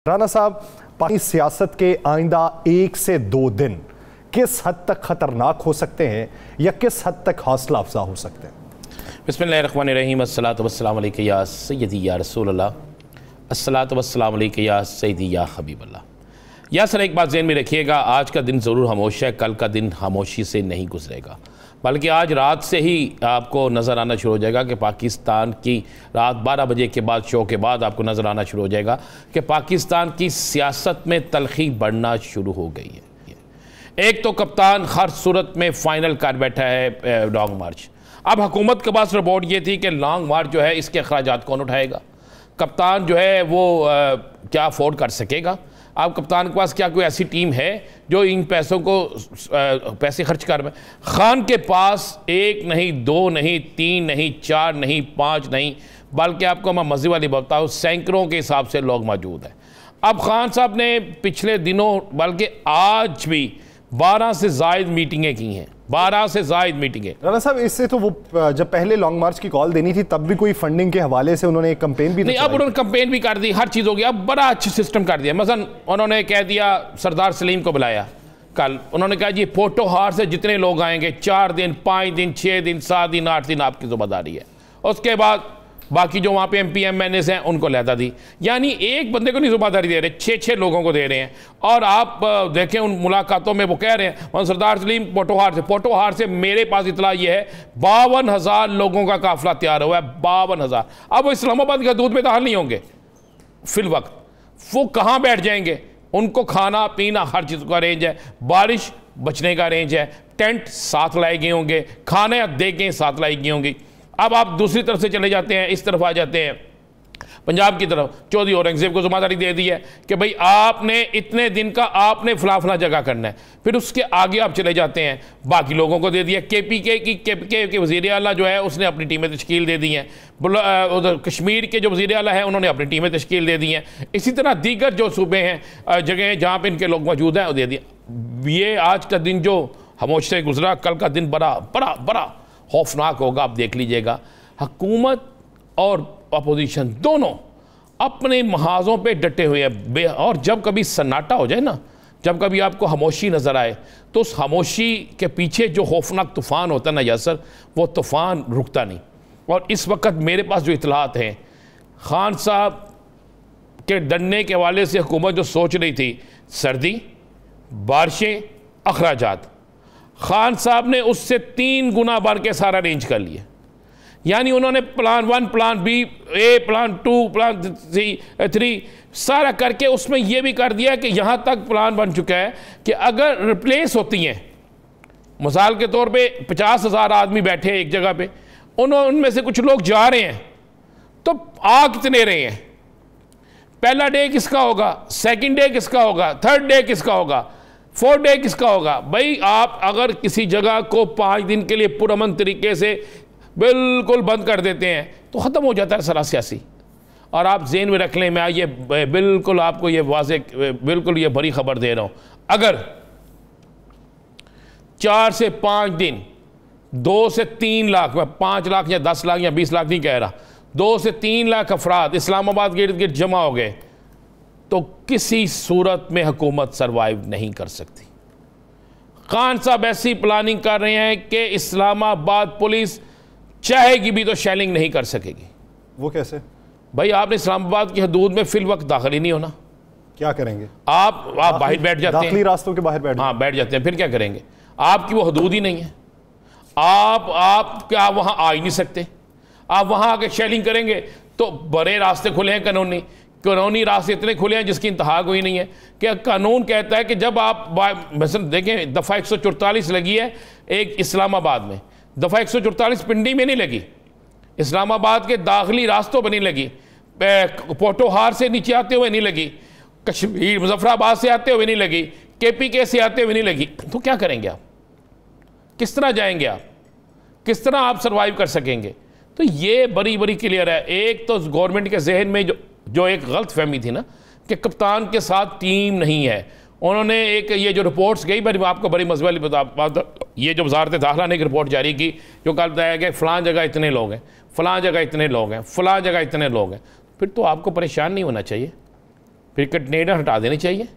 राना साहब, पाकिस्तानी सियासत के आइंदा 1 से 2 दिन किस हद तक खतरनाक हो सकते हैं या किस हद तक हौसला अफजा हो सकते हैं? बिस्मिल्लाहिर्रहमानिर्रहीम, अस्सलातु वस्सलामु अलैका या सय्यदी या रसूलल्लाह, अस्सलातु वस्सलामु अलैका या सय्यदी या हबीबल्लाह। या सर, एक बात ज़हन में रखिएगा, आज का दिन ज़रूर खामोश है, कल का दिन खामोशी से नहीं गुजरेगा, बल्कि आज रात से ही आपको नज़र आना शुरू हो जाएगा कि पाकिस्तान की रात 12 बजे के बाद, शो के बाद आपको नज़र आना शुरू हो जाएगा कि पाकिस्तान की सियासत में तलखी बढ़ना शुरू हो गई है। एक तो कप्तान हर सूरत में फ़ाइनल कर बैठा है लॉन्ग मार्च। अब हुकूमत के पास रिपोर्ट ये थी कि लॉन्ग मार्च जो है इसके अखराजात कौन उठाएगा, कप्तान जो है वो क्या अफोर्ड कर सकेगा। अब कप्तान के पास क्या कोई ऐसी टीम है जो इन पैसों को पैसे खर्च कर पाए? खान के पास 1 नहीं, 2 नहीं, 3 नहीं, 4 नहीं, 5 नहीं, बल्कि आपको मैं मज़े वाली बताऊँ, सैकड़ों के हिसाब से लोग मौजूद हैं। अब खान साहब ने पिछले दिनों, बल्कि आज भी 12 से ज़ायद मीटिंगें की हैं, 12 से ज़ायद मीटिंगें। राना साहब, इससे तो वो जब पहले लॉन्ग मार्च की कॉल देनी थी तब भी कोई फंडिंग के हवाले से उन्होंने एक कैंपेन भी नहीं, अब उन्होंने कैंपेन भी कर दी, हर चीज़ हो गई, अब बड़ा अच्छा सिस्टम कर दिया। मसलन उन्होंने कह दिया, सरदार सलीम को बुलाया कल, उन्होंने कहा जी पोटोहार से जितने लोग आएंगे 4 दिन, 5 दिन, 6 दिन, 7 दिन, 8 दिन आपकी जिम्मेदारी है। उसके बाद बाकी जो वहाँ पे MP MNAs हैं उनको लहदा दी, यानी एक बंदे को नहीं जिम्मेदारी दे रहे, 6-6 लोगों को दे रहे हैं। और आप देखें उन मुलाकातों में वो कह रहे हैं सरदार सलीम पोटोहार से मेरे पास इतला ये है 52,000 लोगों का काफिला तैयार हुआ है, 52,000। अब वो इस्लामाबाद की हदूद में दाखिल नहीं होंगे फिल वक्त, वो कहाँ बैठ जाएंगे? उनको खाना पीना हर चीज़ का अरेंज है, बारिश बचने का अरेंज है, टेंट साथ लाए गए होंगे, खाने देखें साथ लाई गई होंगी। अब आप दूसरी तरफ से चले जाते हैं, इस तरफ आ जाते हैं पंजाब की तरफ, चौधरी औरंगजेब को जिम्मेदारी दे दी है कि भाई आपने इतने दिन का आपने फला जगह करना है। फिर उसके आगे आप चले जाते हैं, बाकी लोगों को दे दिया। KPK के वज़ीर आला जो है उसने अपनी टीमें तश्कील दे दी हैं, उधर कश्मीर के जो वज़ीर आला है उन्होंने अपनी टीमें तश्कील दे दी हैं। इसी तरह दीगर जो सूबे हैं, जगह जहाँ पर इनके लोग मौजूद हैं वो दे दिए। ये आज का दिन जो खामोश से गुजरा, कल का दिन बड़ा बड़ा बड़ा खौफनाक होगा। आप देख लीजिएगा, हुकूमत और अपोजिशन दोनों अपने महाजों पे डटे हुए हैं। और जब कभी सन्नाटा हो जाए ना, जब कभी आपको खामोशी नज़र आए, तो उस खामोशी के पीछे जो खौफनाक तूफ़ान होता है ना यासर, वो तूफ़ान रुकता नहीं। और इस वक्त मेरे पास जो इतलात हैं, खान साहब के डरने के हवाले से हुकूमत जो सोच रही थी, सर्दी, बारिशें, अखराजात, खान साहब ने उससे 3 गुना बढ़ के सारा अरेंज कर लिया। यानी उन्होंने plan 1, plan B, A, plan 2, plan 3 सारा करके उसमें यह भी कर दिया कि यहाँ तक प्लान बन चुका है कि अगर रिप्लेस होती हैं, मिसाल के तौर पे 50,000 आदमी बैठे एक जगह पे, उनमें से कुछ लोग जा रहे हैं, तो आ कितने रहे हैं? पहला डे किसका होगा, सेकंड डे किसका होगा, थर्ड डे किसका होगा, 4th डे किसका होगा? भाई आप अगर किसी जगह को 5 दिन के लिए पुरअमन तरीके से बिल्कुल बंद कर देते हैं तो ख़त्म हो जाता है सारा सियासी। और आप ज़हन में रख लें, मैं ये बिल्कुल आपको ये वाज़ेह, बिल्कुल ये बड़ी खबर दे रहा हूँ, अगर 4 से 5 दिन 2 से 3 लाख, मैं 5 लाख या 10 लाख या 20 लाख नहीं कह रहा, 2 से 3 लाख अफराद इस्लामाबाद के इर्द गिर्द जमा हो गए, तो किसी सूरत में हुकूमत सरवाइव नहीं कर सकती। खान साहब ऐसी प्लानिंग कर रहे हैं कि इस्लामाबाद पुलिस चाहेगी भी तो शेलिंग नहीं कर सकेगी। वो कैसे? भाई आपने इस्लामाबाद की हदूद में फिल वक्त दाखिल ही नहीं होना। क्या करेंगे? आप बाहर बैठ जाते हैं, दाखिली रास्तों के बाहर बैठ जाते हैं, फिर क्या करेंगे? आपकी वो हदूद ही नहीं है, आप क्या वहां आ ही नहीं सकते। आप वहां आके शेलिंग करेंगे तो बड़े रास्ते खुले हैं, कानूनी रास्ते इतने खुले हैं जिसकी इंतहा कोई नहीं है। क्या कानून कहता है कि जब आप मसलन देखें, दफ़ा 144 लगी है एक इस्लामाबाद में, दफ़ा 144 पिंडी में नहीं लगी, इस्लामाबाद के दाखिली रास्तों पर नहीं लगी, पोटोहार से नीचे आते हुए नहीं लगी, कश्मीर मुजफ्फराबाद से आते हुए नहीं लगी, KPK से आते हुए नहीं लगी। तो क्या करेंगे आप? किस तरह जाएंगे आप? किस तरह आप सर्वाइव कर सकेंगे? तो ये बड़ी बड़ी क्लियर है। एक तो गवर्नमेंट के जहन में जो एक गलत फहमी थी ना कि कप्तान के साथ टीम नहीं है, उन्होंने एक ये जो रिपोर्ट्स गई, मैं आपको बड़ी मज़े वाली बता, ये जो वज़ारत दाखिला ने एक रिपोर्ट जारी की जो कल बताया गया फ़लाँ जगह इतने लोग हैं, फ़लाँ जगह इतने लोग हैं, फ़लाँ जगह इतने लोग हैं, फिर तो आपको परेशान नहीं होना चाहिए। फिर कंटेनर हटा देने चाहिए।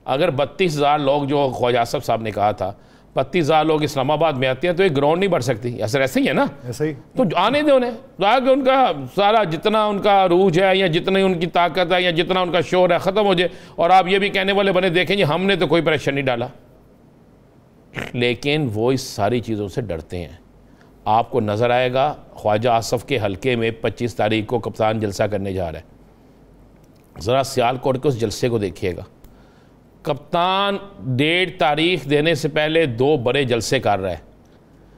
अगर 32,000 लोग, जो ख्वाजा आसफ साहब ने कहा था 32,000 लोग इस्लामाबाद में आते हैं तो एक ग्राउंड नहीं बढ़ सकती, ऐसे ही है ना, ऐसे ही तो आने दें उन्हें, ताकि उनका सारा जितना उनका अरूज है या जितनी उनकी ताकत है या जितना उनका शोर है ख़त्म हो जाए। और आप ये भी कहने वाले बने देखें जी हमने तो कोई प्रेशर नहीं डाला, लेकिन वो इस सारी चीज़ों से डरते हैं। आपको नज़र आएगा ख्वाजा आसफ के हलके में 25 तारीख को कप्तान जलसा करने जा रहा है, ज़रा सियालकोट के उस जलसे को देखिएगा। कप्तान 1.5 तारीख देने से पहले 2 बड़े जलसे कर रहा है।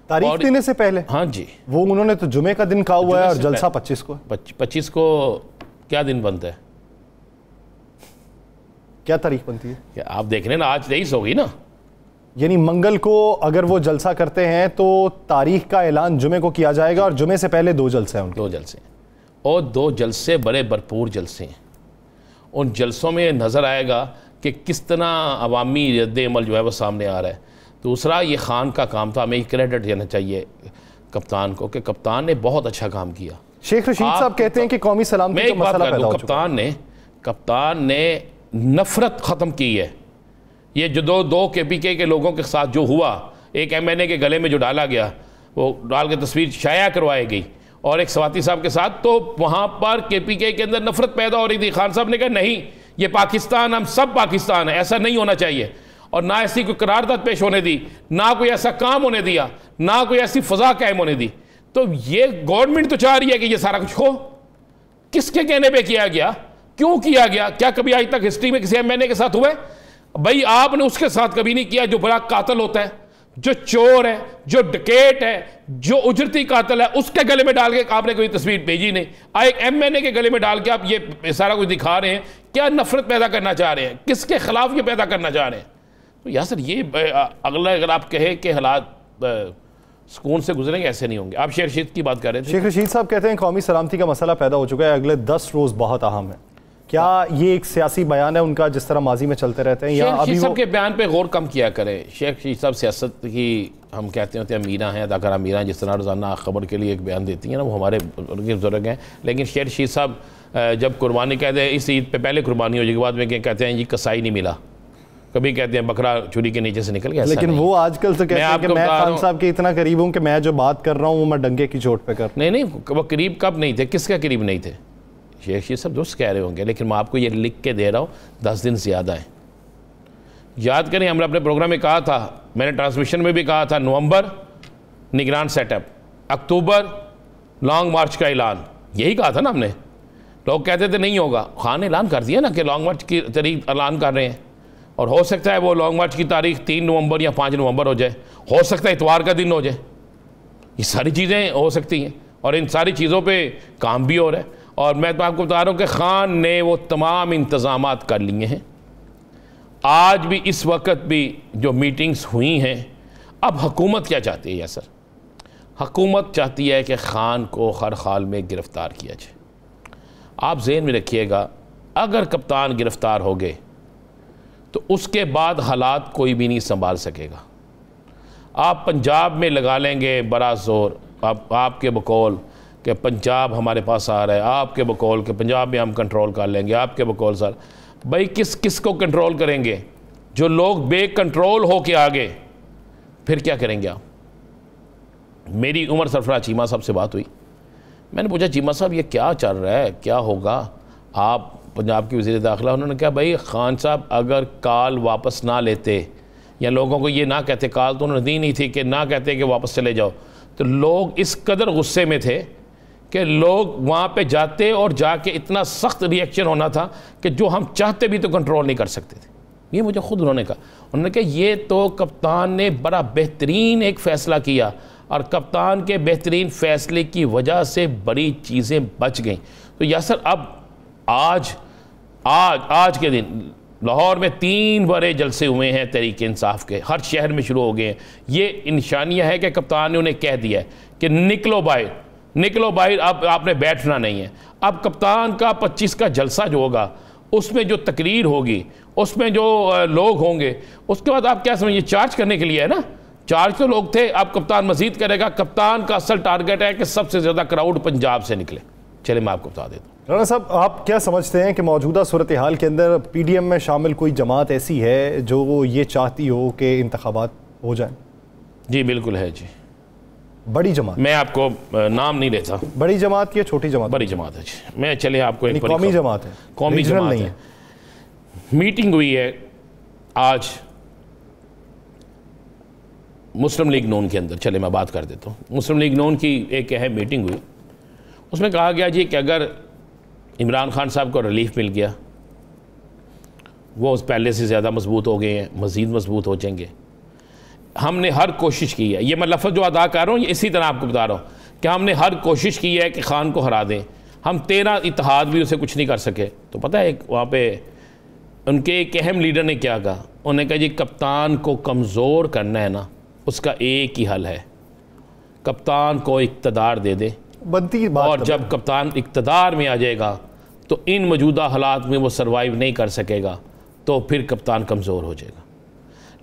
तारीख देने से पहले? हाँ जी, वो उन्होंने तो जुमे का दिन कहा हुआ है और जलसा 25 को। 25 को क्या दिन बनता है, क्या तारीख बनती है? क्या आप देख रहे हैं ना, आज 23 होगी ना, यानी मंगल को अगर वो जलसा करते हैं तो तारीख का ऐलान जुमे को किया जाएगा और जुमे से पहले 2 जलसे हैं उनके। 2 जलसे और 2 जलसे बड़े भरपूर जलसे हैं। उन जलसों में नज़र आएगा कि किस तरह अवामी रद्द-ए-अमल जो है वो सामने आ रहा है। दूसरा, ये खान का काम था, हमें क्रेडिट देना चाहिए कप्तान को कि कप्तान ने बहुत अच्छा काम किया। शेख रशीद साहब कहते हैं कि कौमी सलामती का मसला पैदा हो चुका है। कप्तान ने नफरत ख़त्म की है। ये जो दो KPK के लोगों के साथ जो हुआ, एक MNA के गले में जो डाला गया, वो डाल के तस्वीर शाया करवाई गई, और एक सवाती साहब के साथ, तो वहाँ पर KPK के अंदर नफरत पैदा हो रही थी। खान साहब ने कहा नहीं, ये पाकिस्तान, हम सब पाकिस्तान है, ऐसा नहीं होना चाहिए, और ना ऐसी कोई करारदाद पेश होने दी, ना कोई ऐसा काम होने दिया, ना कोई ऐसी फ़ज़ा कायम होने दी। तो ये गवर्नमेंट तो चाह रही है कि ये सारा कुछ हो। किसके कहने पे किया गया, क्यों किया गया? क्या कभी आज तक हिस्ट्री में किसी MNA के साथ हुआ है? भाई आपने उसके साथ कभी नहीं किया जो बड़ा कातिल होता है, जो चोर है, जो डकैत है, जो उजरती कातिल है, उसके गले में डाल के आपने कोई तस्वीर भेजी नहीं। एक MNA के गले में डाल के आप ये सारा कुछ दिखा रहे हैं। क्या नफरत पैदा करना चाह रहे हैं? किसके खिलाफ ये पैदा करना चाह रहे हैं? तो यार सर, ये अगला अगर आप कहें कि हालात सुकून से गुजरेंगे, ऐसे नहीं होंगे। आप शेख रशीद की बात कर रहे थे। शेख रशीद साहब कहते हैं कौमी सलामती का मसला पैदा हो चुका है, अगले 10 रोज़ बहुत अहम है। क्या ये एक सियासी बयान है उनका जिस तरह माजी में चलते रहते हैं, या अभी शेख के बयान पे गौर कम किया करें? शेख रशीद साहब सियासत की, हम कहते होते हैं मीरा हैं, अदाकारा मीरा, जिस तरह रोज़ाना खबर के लिए एक बयान देती हैं ना, वो हमारे बुजुर्ग हैं। लेकिन शेख रशीद साहब जब कुर्बानी कहते हैं, इस ईद पे पहले कुर्बानी हो जाए के बाद में कहते हैं जी कसाई नहीं मिला, कभी कहते हैं बकरा छुरी के नीचे से निकल गया। लेकिन वो आजकल तो कहते हैं कि मैं खान साहब के इतना करीब हूँ कि मैं जो बात कर रहा हूँ वो मैं डंके की चोट पे कर। नहीं, वो करीब कब नहीं थे, किसका करीब नहीं थे? शेख रशीद साहब दोस्त कह रहे होंगे, लेकिन मैं आपको ये लिख के दे रहा हूँ, 10 दिन ज़्यादा है। याद करें, हमने अपने प्रोग्राम में कहा था, मैंने ट्रांसमिशन में भी कहा था, नवंबर निगरान सेटअप, अक्टूबर लॉन्ग मार्च का ऐलान, यही कहा था ना हमने। लोग कहते थे नहीं होगा, खान ने ऐलान कर दिया ना कि लॉन्ग मार्च की तारीख ऐलान कर रहे हैं, और हो सकता है वो लॉन्ग मार्च की तारीख 3 नवंबर या 5 नवंबर हो जाए, हो सकता है इतवार का दिन हो जाए। ये सारी चीज़ें हो सकती हैं, और इन सारी चीज़ों पे काम भी हो रहा है। और मैं तो आपको बता रहा हूँ कि खान ने वो तमाम इंतज़ामात कर लिए हैं। आज भी, इस वक्त भी जो मीटिंग्स हुई हैं, अब हुकूमत क्या चाहती है? या सर, हुकूमत चाहती है कि खान को हर हाल में गिरफ़्तार किया जाए। आप ज़हन में रखिएगा, अगर कप्तान गिरफ़्तार हो गए तो उसके बाद हालात कोई भी नहीं संभाल सकेगा। आप पंजाब में लगा लेंगे बड़ा ज़ोर, आपके बकौल कि पंजाब हमारे पास आ रहा है, आपके बकौल के पंजाब में हम कंट्रोल कर लेंगे, आपके बकौल सर। भाई किस को कंट्रोल करेंगे? जो लोग बेकंट्रोल हो के आ गए, फिर क्या करेंगे आप? मेरी उमर सरफराज चीमा साहब से बात हुई, मैंने पूछा चीमा साहब ये क्या चल रहा है, क्या होगा? आप पंजाब के वज़ीर दाखिला, उन्होंने कहा भाई खान साहब अगर काल वापस ना लेते, या लोगों को ये ना कहते, काल तो उन्होंने दी नहीं थी, कि ना कहते कि वापस चले जाओ, तो लोग इस कदर गुस्से में थे कि लोग वहाँ पे जाते और जाके इतना सख्त रिएक्शन होना था कि जो हम चाहते भी तो कंट्रोल नहीं कर सकते थे। ये मुझे खुद उन्होंने कहा ये तो कप्तान ने बड़ा बेहतरीन एक फ़ैसला किया, और कप्तान के बेहतरीन फ़ैसले की वजह से बड़ी चीज़ें बच गईं। तो यासर, अब आज के दिन लाहौर में 3 बड़े जलसे हुए हैं तहरीक इंसाफ के, हर शहर में शुरू हो गए हैं। ये निशानियाँ है कि कप्तान ने उन्हें कह दिया है कि निकलो बाहर, अब आपने बैठना नहीं है। अब कप्तान का 25 का जलसा जो होगा, उसमें जो तकरीर होगी, उसमें जो लोग होंगे, उसके बाद आप क्या समझिए, चार्ज करने के लिए है ना, चार्ज तो लोग थे, अब कप्तान मजीद करेगा। कप्तान का असल टारगेट है कि सबसे ज़्यादा क्राउड पंजाब से निकले। चले मैं आपको बता देता हूँ। राना साहब, आप क्या समझते हैं कि मौजूदा सूरत हाल के अंदर PDM में शामिल कोई जमात ऐसी है जो ये चाहती हो कि इंतखाबात हो जाए? जी बिल्कुल है जी। बड़ी जमात? मैं आपको नाम नहीं लेता। बड़ी जमात या छोटी जमात? बड़ी जमात है जी। मैं चले आपको एक कौमी जमात है, कौमी जमात नहीं है। मीटिंग हुई है आज मुस्लिम लीग नून के अंदर, चले मैं बात कर देता हूँ। मुस्लिम लीग नून की एक अहम मीटिंग हुई, उसमें कहा गया जी कि अगर इमरान खान साहब को रिलीफ मिल गया, वो उस पहले से ज़्यादा मजबूत हो गए हैं, मज़ीद मजबूत हो जाएंगे। हमने हर कोशिश की है, ये मैं लफ्ज़ जो अदा कर रहा हूँ इसी तरह आपको बता रहा हूँ कि हमने हर कोशिश की है कि खान को हरा दें। हम 13 इत्तेहाद भी उसे कुछ नहीं कर सके। तो पता है वहाँ पे उनके एक अहम लीडर ने क्या कहा, उन्होंने कहा जी कप्तान को कमज़ोर करना है ना, उसका एक ही हल है, कप्तान को इक़्तिदार दे दे। बनती बात। और जब कप्तान इक़्तिदार में आ जाएगा तो इन मौजूदा हालात में वो सर्वाइव नहीं कर सकेगा, तो फिर कप्तान कमज़ोर हो जाएगा।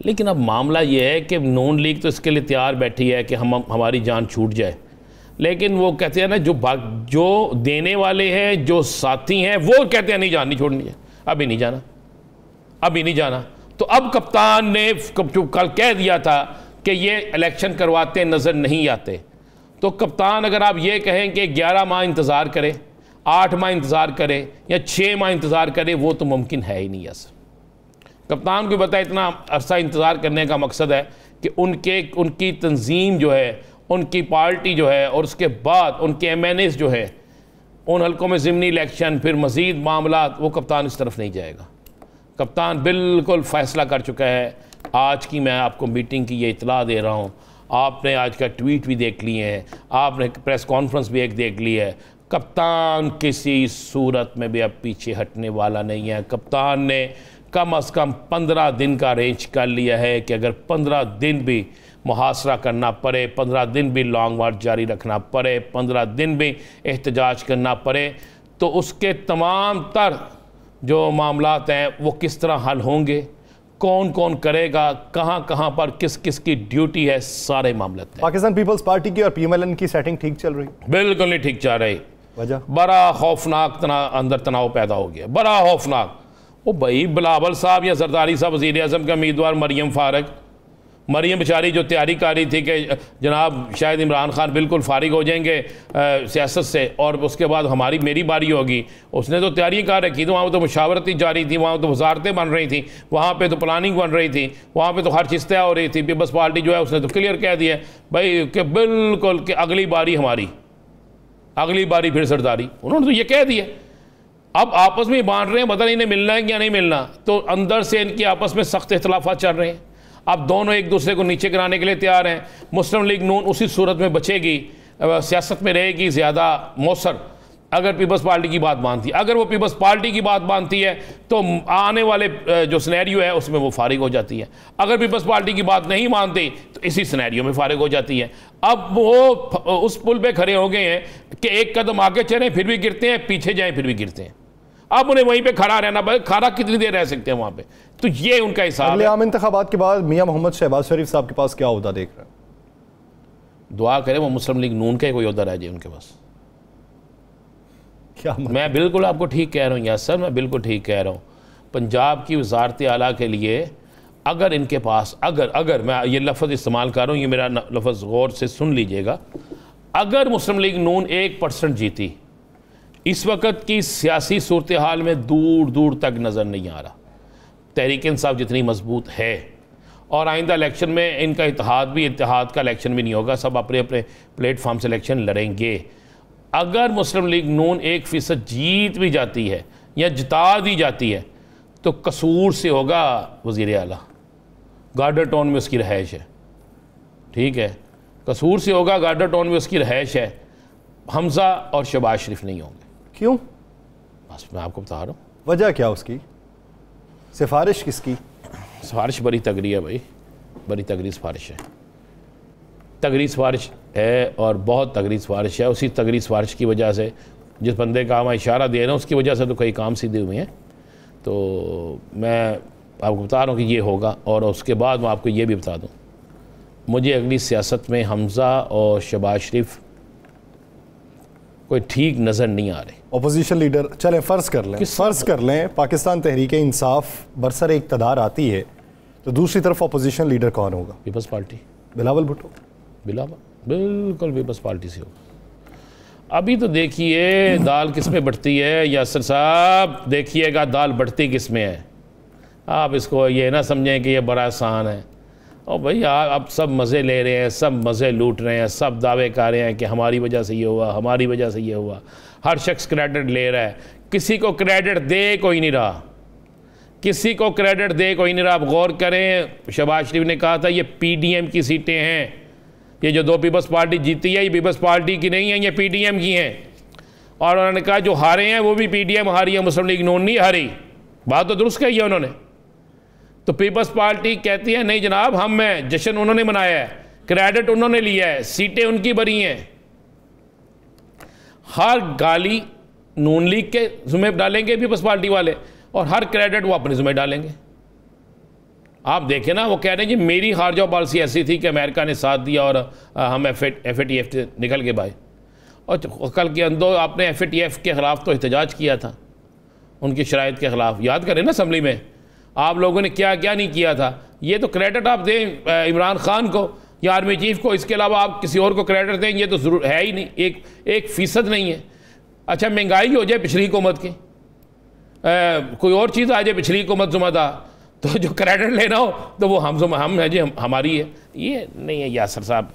लेकिन अब मामला ये है कि नून लीग तो इसके लिए तैयार बैठी है कि हमारी जान छूट जाए, लेकिन वो कहते हैं ना जो देने वाले हैं, जो साथी हैं, वो कहते हैं नहीं जान नहीं छोड़नी है, अभी नहीं जाना, अभी नहीं जाना। तो अब कप्तान ने कल कह दिया था कि ये इलेक्शन करवाते नज़र नहीं आते। तो कप्तान अगर आप ये कहें कि 11 माह इंतज़ार करें, 8 माह इंतज़ार करें या 6 माह इंतज़ार करें, वो तो मुमकिन है ही नहीं। ऐसा कप्तान को पता है इतना अरसा इंतज़ार करने का मकसद है कि उनकी तंजीम जो है, उनकी पार्टी जो है, और उसके बाद उनके MNAs जो है, उन हल्कों में ज़िमनी इलेक्शन, फिर मज़ीद मामला, वो कप्तान इस तरफ नहीं जाएगा। कप्तान बिल्कुल फ़ैसला कर चुका है। आज की मैं आपको मीटिंग की ये इतला दे रहा हूँ, आपने आज का ट्वीट भी देख लिए हैं, आपने प्रेस कॉन्फ्रेंस भी एक देख ली है। कप्तान किसी सूरत में भी अब पीछे हटने वाला नहीं है। कप्तान ने कम अज़ कम 15 दिन का रेंज कर लिया है कि अगर 15 दिन भी मुहासरा करना पड़े, 15 दिन भी लॉन्ग मार्च जारी रखना पड़े, 15 दिन भी एहतजाज करना पड़े, तो उसके तमाम तर जो मामलात हैं वो किस तरह हल होंगे, कौन कौन करेगा, कहाँ कहाँ पर किस किस की ड्यूटी है, सारे मामले। पाकिस्तान पीपल्स पार्टी की और PMLN की सेटिंग ठीक चल रही? बिल्कुल नहीं ठीक चल रही। वजह? बड़ा खौफनाक अंदर तनाव पैदा हो गया, बड़ा खौफनाक। ओ भाई, बिलावल साहब या जरदारी साहब वज़ीर आज़म के उम्मीदवार मरियम बेचारी जो तैयारी कर रही थी कि जनाब शायद इमरान खान बिल्कुल फारिग हो जाएंगे सियासत से और उसके बाद मेरी बारी होगी, उसने तो तैयारी कर रखी थी। वहाँ तो मुशावरती जारी थी, वहाँ तो वजारतें बन रही थी, वहाँ पे तो प्लानिंग बन रही थी, वहाँ पे तो हर चीज़ तय हो रही थी। पीपल्स पार्टी जो है उसने तो क्लियर कह दिया भाई कि बिल्कुल कि अगली बारी हमारी, अगली बारी फिर सरदारी, उन्होंने तो ये कह दिया। अब आपस में बांट रहे हैं, पता नहीं इन्हें मिलना है या नहीं मिलना, तो अंदर से इनके आपस में सख्त इख्तलाफात चल रहे हैं। अब दोनों एक दूसरे को नीचे गिराने के लिए तैयार हैं। मुस्लिम लीग नून उसी सूरत में बचेगी, सियासत में रहेगी ज़्यादा मौसर, अगर पीपल्स पार्टी की बात मानती है। अगर वो पीपल्स पार्टी की बात मानती है तो आने वाले जो सिनेरियो है उसमें वो फारिग हो जाती है। अगर पीपल्स पार्टी की बात नहीं मानती तो इसी सिनेरियो में फारिग हो जाती है। अब वो उस पुल पे खड़े हो गए हैं कि एक कदम आगे चलें फिर भी गिरते हैं, पीछे जाएं फिर भी गिरते हैं। अब उन्हें वहीं पे खड़ा रहना, भाई खड़ा कितनी देर रह सकते हैं वहाँ पे, तो ये उनका हिसाब है। आम इंतखाबात के बाद मियां मोहम्मद शहबाज शरीफ साहब के पास क्या ओहदा देख रहे हैं? दुआ करें वो मुस्लिम लीग नून का ही कोई ओहदा रह जाए उनके पास। क्या मैं बिल्कुल आपको ठीक कह रहा हूँ यासर, मैं बिल्कुल ठीक कह रहा हूँ। पंजाब की वजारत आला के लिए अगर इनके पास अगर मैं ये लफ्ज़ इस्तेमाल कर रहा हूँ, ये मेरा लफ्ज़ गौर से सुन लीजिएगा, अगर मुस्लिम लीग नून 1% जीती, इस वक्त की सियासी सूरत हाल में दूर दूर तक नज़र नहीं आ रहा तहरीक इंसाफ जितनी मजबूत है, और आइंदा इलेक्शन में इनका इत्तेहाद का इलेक्शन भी नहीं होगा, सब अपने अपने प्लेटफॉर्म से इलेक्शन लड़ेंगे। अगर मुस्लिम लीग नून 1% जीत भी जाती है या जिता दी जाती है तो कसूर से होगा वज़ीर आला, गार्डर टाउन में उसकी रहायश है, ठीक है, कसूर से होगा, गार्डर टाउन में उसकी रहायश है। हमज़ा और शहबाज शरीफ नहीं होंगे। क्यों? बस मैं आपको बता रहा हूँ वजह क्या उसकी। सिफारिश किसकी? सिफारिश बड़ी तगड़ी है भाई, बड़ी तगड़ी सिफारिश है, तगड़ी सिफारिश है और बहुत तगड़ी सिफारिश है। उसी तगड़ी सिफारिश की वजह से, जिस बंदे का हम इशारा दे रहे हैं उसकी वजह से तो कई काम सीधे हुए हैं। तो मैं आपको बता रहा हूँ कि ये होगा। और उसके बाद मैं आपको ये भी बता दूँ, मुझे अगली सियासत में हमज़ा और शहबाज शरीफ कोई ठीक नज़र नहीं आ रहे। अपोजिशन लीडर, चलें फ़र्ज़ कर लें पाकिस्तान तहरीक इंसाफ बरसर इक़्तिदार आती है, तो दूसरी तरफ अपोजिशन लीडर कौन होगा? पीपल्स पार्टी, बिलावल भुट्टो। बिल्कुल पीपल्स पार्टी से होगा। अभी तो देखिए दाल किस में बढ़ती है यासर साहब, देखिएगा दाल बढ़ती किस में है। आप इसको ये ना समझें कि ये बड़ा आसान है। और भाई आप सब मज़े ले रहे हैं, सब मज़े लूट रहे हैं, सब दावे कर रहे हैं कि हमारी वजह से ये हुआ, हमारी वजह से ये हुआ। हर शख्स क्रेडिट ले रहा है, किसी को क्रेडिट दे कोई नहीं रहा, किसी को क्रेडिट दे कोई नहीं रहा। आप गौर करें, शहबाज शरीफ ने कहा था ये PDM की सीटें हैं, ये जो 2 पीपल्स पार्टी जीती है ये पीपल्स पार्टी की नहीं है, ये PDM की हैं। और उन्होंने कहा जो हारे हैं वो भी PDM हारी है, मुस्लिम लीग नून नहीं हारी। बात तो दुरुस्त कही है उन्होंने। तो पीपल्स पार्टी कहती है नहीं जनाब, हम हैं, जश्न उन्होंने मनाया है, क्रेडिट उन्होंने लिया है, सीटें उनकी भरी हैं। हर गाली नून लीग के ज़िम्मे डालेंगे पीपल्स पार्टी वाले, और हर क्रेडिट वो अपने ज़िम्मे डालेंगे। आप देखें ना, वो कह रहे हैं कि मेरी खारजा पॉलिसी ऐसी थी कि अमेरिका ने साथ दिया और हम FATF से निकल के भाई। और कल के अंदर आपने FATF के ख़िलाफ़ तो एहतजाज किया था, उनकी शराइत के ख़िलाफ़। याद करें ना असम्बली में आप लोगों ने क्या क्या नहीं किया था। ये तो क्रेडिट आप दें इमरान खान को या आर्मी चीफ को, इसके अलावा आप किसी और को क्रेडिट दें, ये तो ज़रूर है ही नहीं, 1% नहीं है। अच्छा महंगाई हो जाए पिछली हुकूमत की, कोई और चीज़ आ जाए पिछली हुकूमत ज़िम्मेदार, तो जो क्रेडिट लेना हो तो वो हम है जी, हमारी है। ये नहीं है यासर साहब।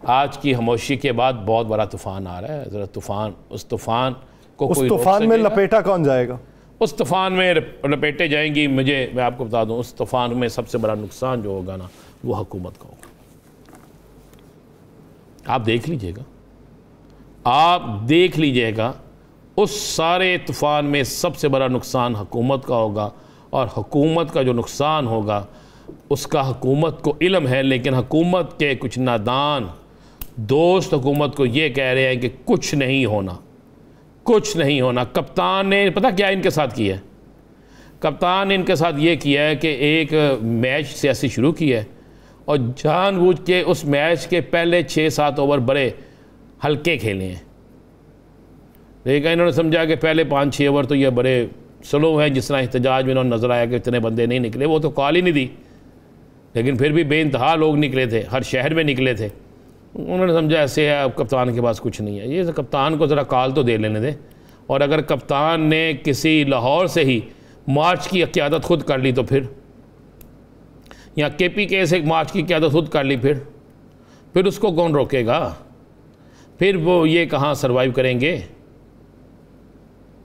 आज की खामोशी के बाद बहुत बड़ा तूफ़ान आ रहा है। ज़रा तूफ़ान, उस तूफ़ान को, उस तूफ़ान में लपेटा कौन जाएगा? उस तूफ़ान में लपेटे जाएंगी। मैं आपको बता दूं, उस तूफ़ान में सबसे बड़ा नुकसान जो होगा ना, वो हुकूमत का होगा। आप देख लीजिएगा, आप देख लीजिएगा, उस सारे तूफ़ान में सबसे बड़ा नुकसान हुकूमत का होगा। और हुकूमत का जो नुकसान होगा उसका हुकूमत को इल्म है, लेकिन हुकूमत के कुछ नादान दोस्त हुकूमत को ये कह रहे हैं कि कुछ नहीं होना, कुछ नहीं होना। कप्तान ने पता क्या इनके साथ किया है? कप्तान ने इनके साथ ये किया है कि एक मैच सियासी शुरू किया है और जानबूझ के उस मैच के पहले 6-7 ओवर बड़े हल्के खेले हैं। लेकिन इन्होंने समझा कि पहले 5-6 ओवर तो ये बड़े स्लो हैं। जिस तरह एहतजाज में इन्होंने नज़र आया कि इतने बंदे नहीं निकले, वो तो कॉल ही नहीं दी, लेकिन फिर भी बेइंतहा लोग निकले थे, हर शहर में निकले थे। उन्होंने समझा ऐसे है, अब कप्तान के पास कुछ नहीं है, ये कप्तान को ज़रा कॉल तो दे लेने दें। और अगर कप्तान ने किसी लाहौर से ही मार्च की क़यादत खुद कर ली तो फिर, या KPK से मार्च की क़यादत खुद कर ली, फिर उसको कौन रोकेगा? फिर वो ये कहाँ सर्वाइव करेंगे?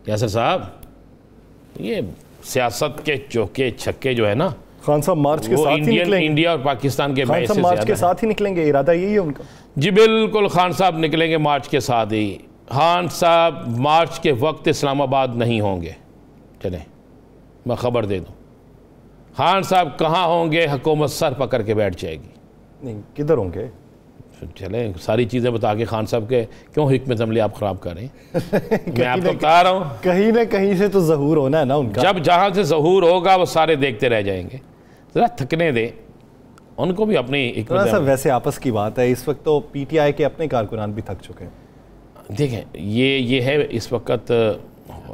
यासर साहब, ये सियासत के चौके छक्के जो है ना, खान साहब मार्च के साथ ही निकलेंगे। इंडिया और पाकिस्तान के खान साहब मार्च के साथ ही निकलेंगे, इरादा यही है उनका? जी बिल्कुल, खान साहब निकलेंगे मार्च के साथ ही। खान साहब मार्च के वक्त इस्लामाबाद नहीं होंगे। चलें मैं ख़बर दे दूं, खान साहब कहाँ होंगे? हुकूमत सर पकड़ के बैठ जाएगी। नहीं, किधर होंगे? चलें सारी चीज़ें बता के खान साहब के क्यों हिकमत अमली आप ख़राब कर रहे हैं? मैं आपको बता रहा हूँ, कहीं ना कहीं से तो ज़हूर होना है ना उनका। जब जहाँ से ज़हूर होगा वो सारे देखते रह जाएंगे। ज़रा थकने दें उनको भी अपनी हिकमत। सर वैसे आपस की बात है, इस वक्त तो PTI के अपने कारकुनान भी थक चुके हैं। देखें ये है इस वक्त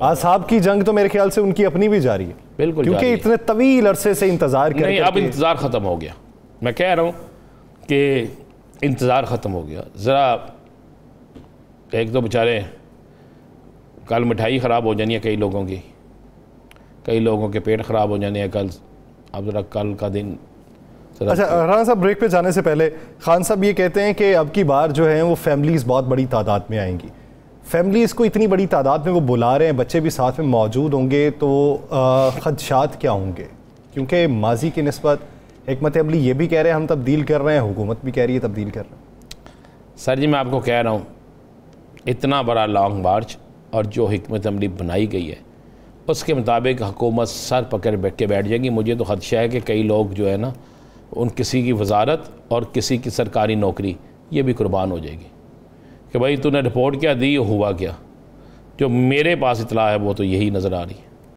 आसाब की जंग तो मेरे ख्याल से उनकी अपनी भी जारी है। बिल्कुल, क्योंकि इतने तवील अरसे से इंतज़ार कर, नहीं अब इंतज़ार ख़त्म हो गया। मैं कह रहा हूँ कि इंतज़ार ख़त्म हो गया। ज़रा एक तो बेचारे कल मिठाई ख़राब हो जानी है कई लोगों की, कई लोगों के पेट ख़राब हो जाने हैं कल। अब ज़रा कल का दिन। अच्छा राना साहब, ब्रेक पे जाने से पहले खान साहब ये कहते हैं कि अब की बार जो है वो फैमिलीज़ बहुत बड़ी तादाद में आएंगी। फैमिलीज़ को इतनी बड़ी तादाद में वो बुला रहे हैं, बच्चे भी साथ में मौजूद होंगे, तो ख़दशात क्या होंगे? क्योंकि माजी की निस्बत हिकमत अमली ये भी कह रहे हैं हम तब्दील कर रहे हैं, हुकूमत भी कह रही है तब्दील कर रहे हैं। सर जी मैं आपको कह रहा हूँ, इतना बड़ा लॉन्ग मार्च और जो हिकमत अमली बनाई गई है उसके मुताबिक हुकूमत सर पकड़ के बैठ जाएगी। मुझे तो खदशा है कि कई लोग जो है ना, उन किसी की वजारत और किसी की सरकारी नौकरी ये भी कुर्बान हो जाएगी कि भाई तूने रिपोर्ट क्या दी, हुआ क्या। जो मेरे पास इतला है वो तो यही नज़र आ रही है।